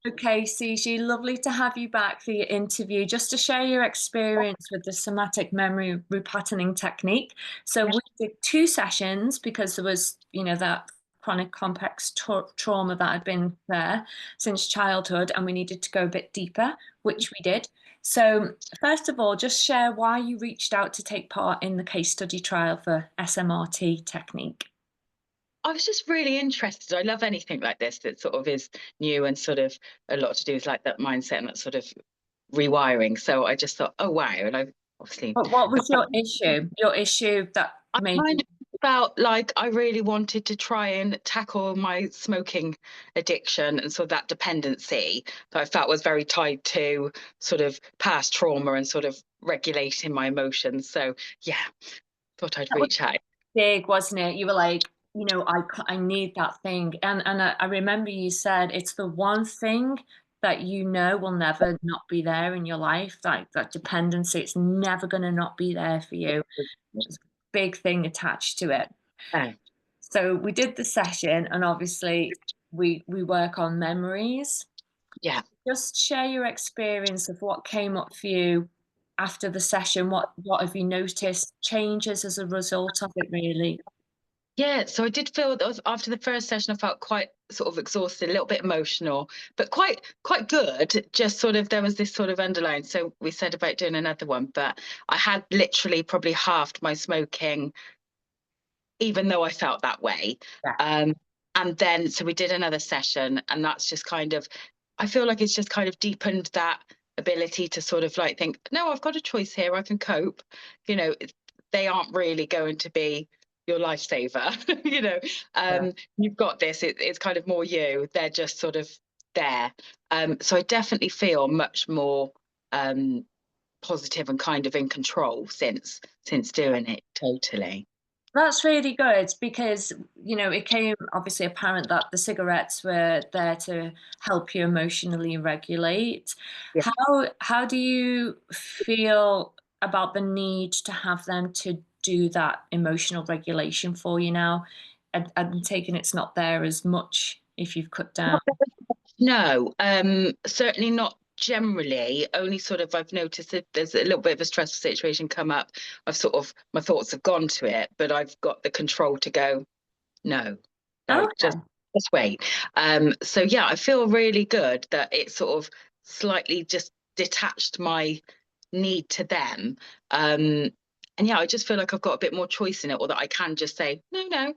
Okay, Ciji, lovely to have you back for your interview, just to share your experience with the somatic memory repatterning technique. So we did two sessions because there was, that chronic complex trauma that had been there since childhood, and we needed to go a bit deeper, which we did. So first of all, just share why you reached out to take part in the case study trial for SMRT technique. I was just really interested. I love anything like this that sort of is new and sort of a lot to do with like that mindset and that sort of rewiring. So I just thought, oh wow, and I obviously But what was your issue? Your issue that I made kind you. of felt like I really wanted to try and tackle my smoking addiction and sort of that dependency that I felt was very tied to sort of past trauma and sort of regulating my emotions. So yeah, thought I'd That was reach out. big, wasn't it? You were like, I need that thing. And I remember you said it's the one thing that will never not be there in your life, like that dependency, it's never going to not be there for you. It's a big thing attached to it. Yeah. So we did the session, and obviously we work on memories. Yeah. Just share your experience of what came up for you after the session. What have you noticed changes as a result of it, really? Yeah, so I did feel that after the first session, I felt quite sort of exhausted, a little bit emotional, but quite good. Just sort of there was this sort of underlying. So we said about doing another one, but I had literally probably halved my smoking, even though I felt that way. Yeah. And then so we did another session, and that's just kind of I feel like it's just kind of deepened that ability to sort of like think, no, I've got a choice here, I can cope. You know, they aren't really going to be your lifesaver. you know, Yeah. you've got this. It's kind of more you. They're just sort of there. So I definitely feel much more positive and kind of in control since doing it. Totally. That's really good because, it came obviously apparent that the cigarettes were there to help you emotionally regulate. How do you feel about the need to have them to do that emotional regulation for you now? I'm taking it's not there as much if you've cut down. No, certainly not generally. Only sort of I've noticed if there's a little bit of a stressful situation come up, I've sort of my thoughts have gone to it, but I've got the control to go, no, no, just Okay. just wait. So yeah, I feel really good that it sort of slightly just detached my need to them. And yeah, I just feel like I've got a bit more choice in it, or that I can just say, no, no,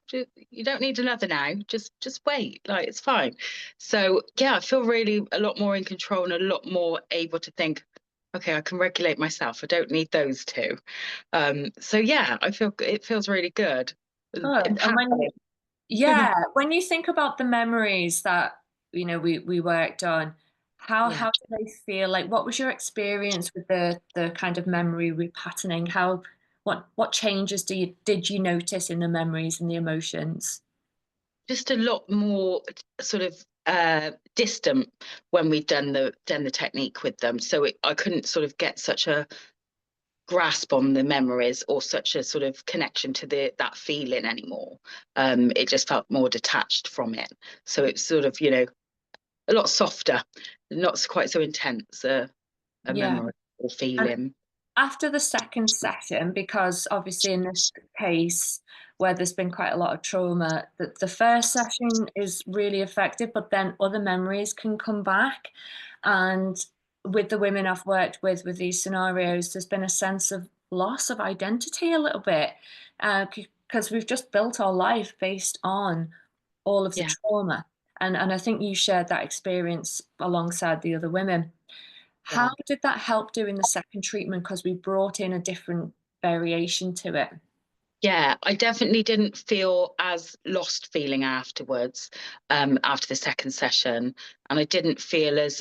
you don't need another now. Just wait, like it's fine. So yeah, I feel really a lot more in control and a lot more able to think, okay, I can regulate myself. I don't need those two. So yeah, I feel it feels really good. Good. And Empowering. when you think about the memories that we worked on, Yeah. how do they feel? Like, what was your experience with the kind of memory repatterning? What changes did you notice in the memories and the emotions? Just a lot more sort of distant when we'd done the technique with them. So I couldn't sort of get such a grasp on the memories or such a sort of connection to that feeling anymore. It just felt more detached from it. So it's sort of a lot softer, not quite so intense a Yeah. memory or And feeling. after the second session, because obviously in this case where there's been quite a lot of trauma, that the first session is really effective, but then other memories can come back. And with the women I've worked with these scenarios, there's been a sense of loss of identity a little bit, because we've just built our life based on all of the Yeah. trauma. And I think you shared that experience alongside the other women. Yeah. How did that help doing the second treatment? Because we brought in a different variation to it. Yeah, I definitely didn't feel as lost feeling afterwards, after the second session. And I didn't feel as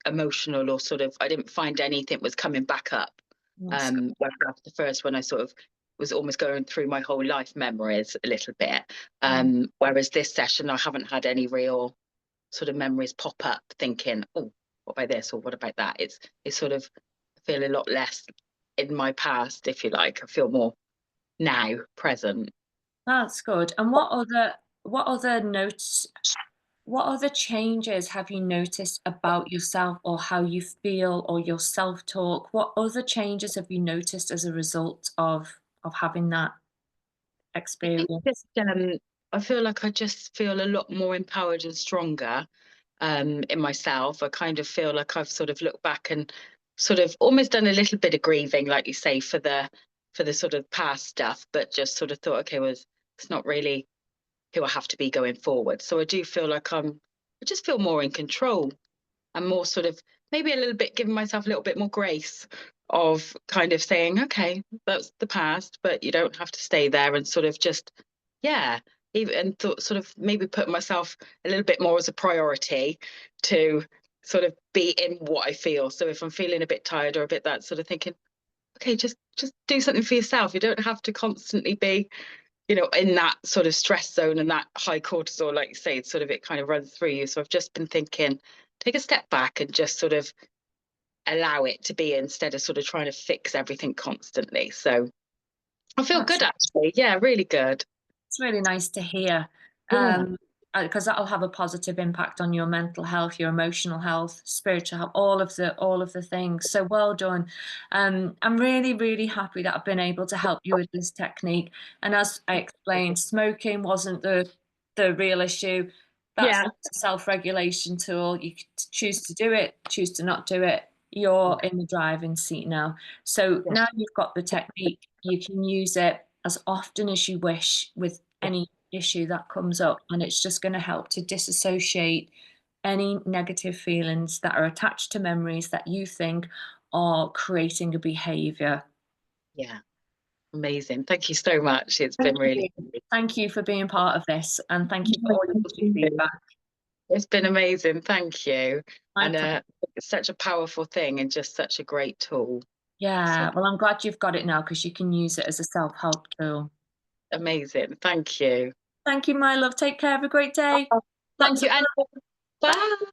emotional or sort of, I didn't find anything was coming back up. That's Whereas after the first one, I sort of was almost going through my whole life memories a little bit. good. Whereas this session, I haven't had any real sort of memories pop up thinking, oh, what about this or what about that? It's sort of I feel a lot less in my past, if you like. I feel more now present. That's good. And what other notes what other changes have you noticed about yourself or how you feel or your self-talk? What other changes have you noticed as a result of having that I think just, experience? I feel like I just feel a lot more empowered and stronger in myself. I kind of feel like I've sort of looked back and sort of almost done a little bit of grieving, like you say, for the sort of past stuff, but just sort of thought, okay, well, it's not really who I have to be going forward. So I do feel like I just feel more in control and more sort of maybe a little bit giving myself a little bit more grace of kind of saying, okay, that's the past, but you don't have to stay there, and sort of just, yeah, even and thought sort of maybe put myself a little bit more as a priority to sort of be in what I feel. So if I'm feeling a bit tired or a bit that sort of thinking, okay, just do something for yourself. You don't have to constantly be, in that sort of stress zone and that high cortisol, like you say, it's sort of it kind of runs through you. So I've just been thinking, take a step back and just sort of allow it to be instead of sort of trying to fix everything constantly. So I feel That's good actually. Yeah, really good. It's really nice to hear, Yeah. because that'll have a positive impact on your mental health, your emotional health, spiritual health, all of the things. So well done. I'm really, really happy that I've been able to help you with this technique. And as I explained, smoking wasn't the real issue. That's Yeah. a self-regulation tool. You could choose to do it, choose to not do it. You're in the driving seat now. So Yeah. now you've got the technique, you can use it as often as you wish with Yeah. any issue that comes up, and it's just going to help to disassociate any negative feelings that are attached to memories that you think are creating a behavior. Yeah. Amazing. Thank you so much. It's been Thank really you. Thank you for being part of this, and thank you for all your Thank lovely you. feedback. It's been amazing. Thank you. My And pleasure. it's such a powerful thing and just such a great tool. So Yeah, well, I'm glad you've got it now because you can use it as a self-help tool. amazing. Thank you. Thank you, my love. Take care. Have a great day. Thank Lots you. of And love. Bye. bye.